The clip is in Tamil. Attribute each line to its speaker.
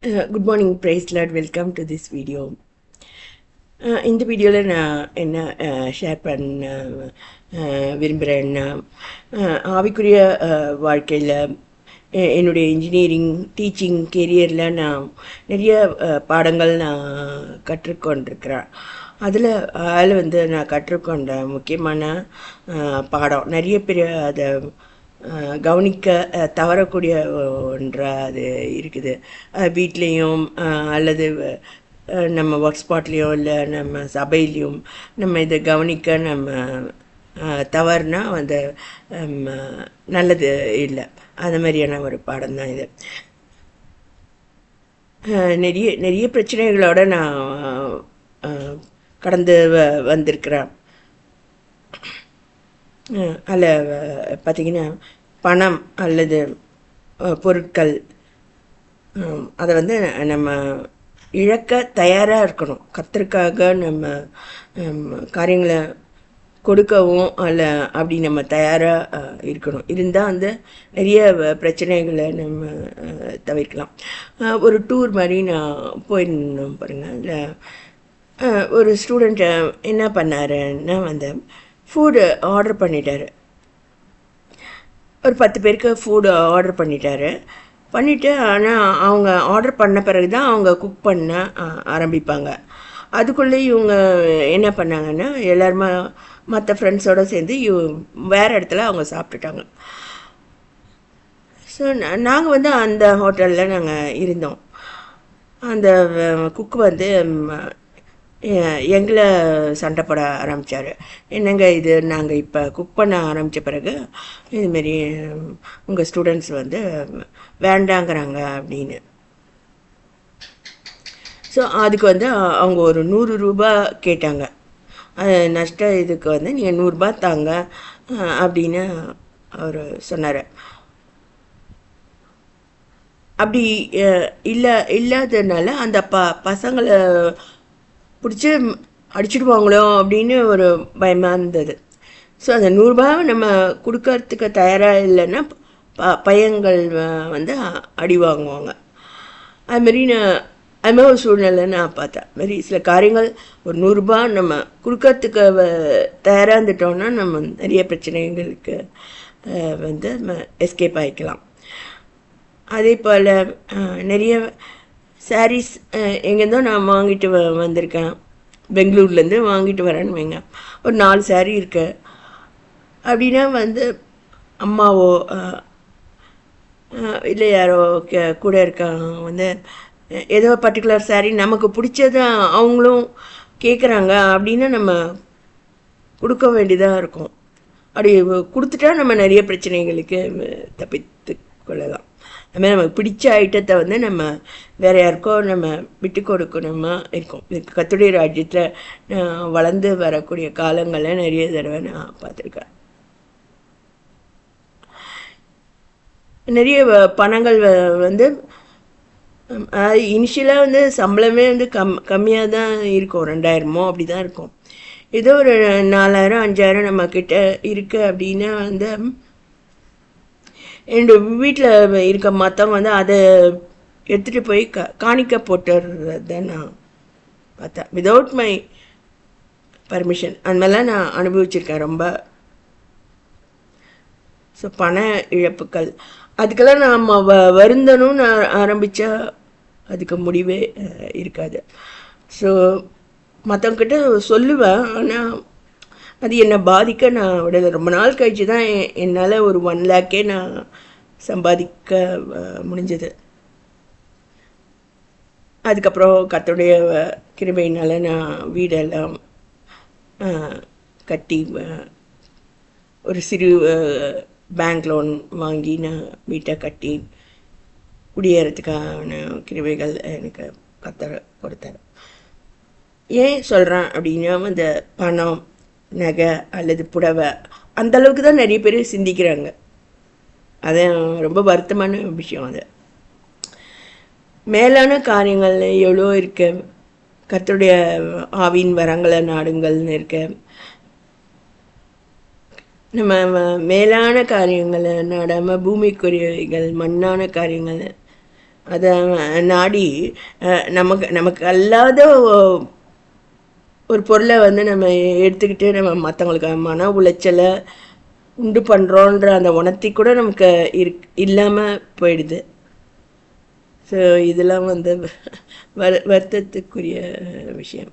Speaker 1: Good morning, praise Lord. Welcome to this video. இந்த வீடியோவில் நான் என்ன ஷேர் பண்ண விரும்புகிறேன்னா ஆவிக்குரிய வாழ்க்கையில் என்னுடைய இன்ஜினியரிங் டீச்சிங் கெரியரில் நான் நிறைய பாடங்கள் நான் கற்றுக்கொண்டிருக்கிறேன். அதில் வந்து நான் கற்றுக்கொண்ட முக்கியமான பாடம் நிறைய பேர் அதை கவனிக்க தவறக்கூடிய ஒன்றாக அது இருக்குது. வீட்லேயும் அல்லது நம்ம ஒர்க் ஸ்பாட்லேயும் இல்லை நம்ம சபையிலையும் நம்ம இதை கவனிக்க நம்ம தவறுனா வந்து நல்லது இல்லை. அந்த மாதிரியான ஒரு பாடம் தான் இது. நிறைய நிறைய பிரச்சனைகளோடு நான் கடந்து வந்திருக்கிறேன். அதில் பார்த்திங்கன்னா பணம் அல்லது பொருட்கள் அதை வந்து நம்ம இழக்க தயாராக இருக்கணும். கர்த்தருக்காக நம்ம காரியங்களை கொடுக்கவும் அல்ல அப்படி நம்ம தயாராக இருக்கணும். இருந்தால் வந்து நிறைய பிரச்சனைகளை நம்ம தவிர்க்கலாம். ஒரு டூர் மாதிரி நான் போயிருந்தோம் பாருங்கள். அதில் ஒரு ஸ்டூடெண்ட் என்ன பண்ணாருன்னா வந்து ஃபுட்டு ஆர்டர் பண்ணிட்டார். ஒரு 10 பேருக்கு ஃபுட்டு ஆர்டர் பண்ணிவிட்டு ஆனால் அவங்க ஆர்டர் பண்ண பிறகு தான் அவங்க குக் பண்ண ஆரம்பிப்பாங்க. அதுக்குள்ளே இவங்க என்ன பண்ணாங்கன்னா எல்லாருமே மற்ற ஃப்ரெண்ட்ஸோடு சேர்ந்து வேறு இடத்துல அவங்க சாப்பிட்டுட்டாங்க. ஸோ நாங்கள் வந்து அந்த ஹோட்டலில் நாங்கள் இருந்தோம். அந்த குக்கு வந்து எங்களை சண்டை போட ஆரம்பித்தார். என்னங்க இது, நாங்கள் இப்போ குக் பண்ண ஆரம்பித்த பிறகு இதுமாரி உங்கள் ஸ்டூடெண்ட்ஸ் வந்து வேண்டாங்கிறாங்க அப்படின்னு. ஸோ அதுக்கு வந்து அவங்க ஒரு 100 ரூபா கேட்டாங்க. நஷ்ட இதுக்கு வந்து நீங்கள் 100 ரூபா தாங்க அப்படின்னு அவர் சொன்னார். அப்படி இல்லாததுனால அந்த பசங்களை பிடிச்சி அடிச்சுடுவாங்களோ அப்படின்னு ஒரு பயமாக இருந்தது. ஸோ அந்த 100 ரூபாவை நம்ம கொடுக்கறதுக்கு தயாராக இல்லைன்னா பையன்கள் வந்து அடி வாங்குவாங்க. அதுமாரி அதுமாதிரி ஒரு சூழ்நிலை நான் பார்த்தேன். மாரி சில காரியங்கள் ஒரு 100 ரூபா நம்ம கொடுக்கறதுக்கு தயாராக இருந்துட்டோம்னா நம்ம நிறைய பிரச்சனைகளுக்கு வந்து நம்ம எஸ்கேப் ஆகிக்கலாம். அதே போல் நிறைய சாரீஸ் எங்கேருந்தோ நான் வாங்கிட்டு வந்திருக்கேன். பெங்களூர்லேருந்து வாங்கிட்டு வரேன்னு வைங்க. ஒரு 4 சாரீ இருக்கு அப்படின்னா வந்து அம்மாவோ இல்லை யாரோ கூட இருக்காங்க வந்து ஏதோ பர்டிகுலர் சாரீ நமக்கு பிடிச்சதை அவங்களும் கேட்குறாங்க அப்படின்னா நம்ம கொடுக்க வேண்டியதாக இருக்கும். அப்படி கொடுத்துட்டா நம்ம நிறைய பிரச்சனைகளுக்கு தப்பித்து கொள்ளலாம். அதுமாதிரி நமக்கு பிடிச்ச ஐட்டத்தை வந்து நம்ம வேறு யாருக்கோ நம்ம விட்டு கொடுக்கணுமா இருக்கும். கர்த்தருடைய ராஜ்யத்தில் வளர்ந்து வரக்கூடிய காலங்களில் நிறைய தடவை நான் பார்த்துருக்கேன். நிறைய பணங்கள் வந்து இனிஷியலாக வந்து சம்பளமே வந்து கம்மியாக தான் இருக்கும். 2000 அப்படி தான் இருக்கும். ஏதோ ஒரு 4000 5000 நம்மக்கிட்ட இருக்குது அப்படின்னா வந்து என்னோடய வீட்டில் இருக்க மற்றவங்க வந்து அதை எடுத்துகிட்டு போய் காணிக்க போட்டுறத நான் பார்த்தேன். விதவுட் மை பர்மிஷன் அந்த மாதிரிலாம் நான் அனுபவிச்சிருக்கேன் ரொம்ப. ஸோ பண இழப்புகள் அதுக்கெல்லாம் நம்ம வருந்தணும்னு ஆரம்பித்தா அதுக்கு முடிவே இருக்காது. ஸோ மற்றவங்கிட்ட சொல்லுவேன், ஆனால் அது என்னை பாதிக்க நான் விடலை. ரொம்ப நாள் கழிச்சு தான் என்னால் ஒரு 1 லேக்கே நான் சம்பாதிக்க முடிஞ்சது. அதுக்கப்புறம் கர்த்தருடைய கிருபையினால் நான் வீடெல்லாம் கட்டி ஒரு சிறு பேங்க் லோன் வாங்கி நான் வீட்டை கட்டி குடியேறதுக்கான கிருபைகள் எனக்கு கர்த்தர் கொடுத்தார். ஏன் சொல்கிறேன் அப்படின்னா அந்த பணம் நகை அல்லது புடவை அந்தளவுக்கு தான் நிறைய பேர் சிந்திக்கிறாங்க. அது ரொம்ப வருத்தமான விஷயம். அது மேலான காரியங்கள் எவ்வளோ இருக்கு. கர்த்தருடைய ஆவியின் வரங்களை நாடுங்கள்னு இருக்கு. நம்ம மேலான காரியங்களை நாடாமல் பூமிக்குரியவைகள் மண்ணான காரியங்கள் அதை நாடி நமக்கு நமக்கு அல்லாத ஒரு பொருளை வந்து நம்ம எடுத்துக்கிட்டு நம்ம மற்றவங்களுக்கு மன உளைச்சலை உண்டு பண்ணுறோன்ற அந்த உணர்த்தி கூட நமக்கு இல்லாமல் போயிடுது. ஸோ இதெல்லாம் வந்து வருத்தத்துக்குரிய விஷயம்.